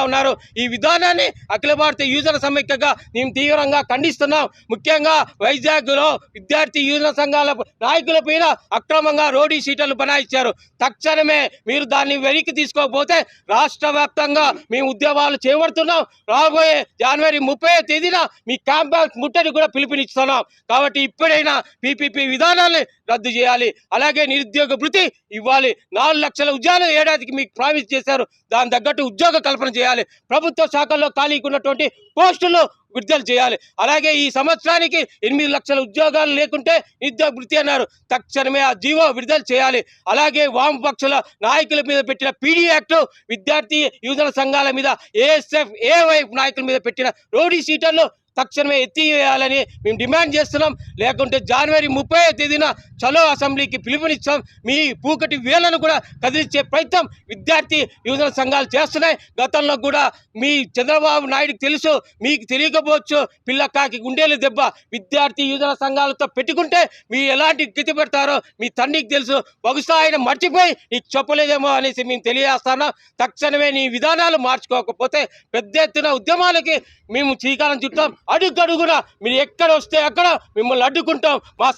ఉన్నారు। ఈ విధానాన్ని అఖిల భారత యువజన సమైక్యగా మేము తీవ్రంగా ఖండిస్తున్నాం। ముఖ్యంగా వైజాగ్లో విద్యార్థి యువజన సంఘాల నాయకుల పైన అక్రమంగా రోడీ షీటర్లు బనాయించారు। తక్షణమే మీరు దాన్ని వెనక్కి తీసుకోకపోతే రాష్ట్ర వ్యాప్తంగా మేము ఉద్యమాలు చేపడుతున్నాం। రాబోయే జనవరి 30వ తేదీన మీ క్యాంపస్ ముట్టడి కూడా పిలుపునిస్తున్నాం। కాబట్టి ఇప్పుడైనా పీపీపీ విధానాన్ని రద్దు చేయాలి। అలాగే నిరుద్యోగ భృతి ఇవ్వాలి। 4 లక్షల ఉద్యోగాలు ఏడాదికి మీకు ప్రామిస్ చేశారు, దాని తగ్గట్టు ఉద్యోగ కల్పన చేయాలి। ప్రభుత్వ శాఖల్లో ఖాళీగా ఉన్నటువంటి పోస్టులు విడుదల చేయాలి। అలాగే ఈ సంవత్సరానికి 8 లక్షల ఉద్యోగాలు లేకుంటే నిరుద్యోగ భృతి అన్నారు, తక్షణమే ఆ జీవో విడుదల చేయాలి। అలాగే వామపక్షుల నాయకుల మీద పెట్టిన పీడీ యాక్ట్, విద్యార్థి యువజన సంఘాల మీద ఏఎస్ఎఫ్ ఏవై నాయకుల మీద పెట్టిన రోడీ షీటర్లు తక్షణమే ఎత్తివేయాలని మేము డిమాండ్ చేస్తున్నాం। లేకుంటే జనవరి 30వ తేదీన చలో అసెంబ్లీకి పిలుపునిచ్చాం। మీ పూకటి వేలను కూడా కదిలించే ప్రయత్నం విద్యార్థి యువజన సంఘాలు చేస్తున్నాయి। గతంలో కూడా మీ చంద్రబాబు నాయుడుకి తెలుసు, మీకు తెలియకపోవచ్చు, పిల్లకాకి గుండెలు దెబ్బ విద్యార్థి యువజన సంఘాలతో పెట్టుకుంటే మీరు ఎలాంటి గతి పెడతారో మీ తండ్రికి తెలుసు। బహుశా ఆయన మర్చిపోయి నీకు చెప్పలేదేమో అనేసి మేము తెలియజేస్తున్నాం। తక్షణమే నీ విధానాలు మార్చుకోకపోతే పెద్ద ఎత్తున ఉద్యమాలకి మేము శ్రీకారం చుట్టాం। అడుగడుగున మీరు ఎక్కడ వస్తే అక్కడ మిమ్మల్ని అడ్డుకుంటాం। మా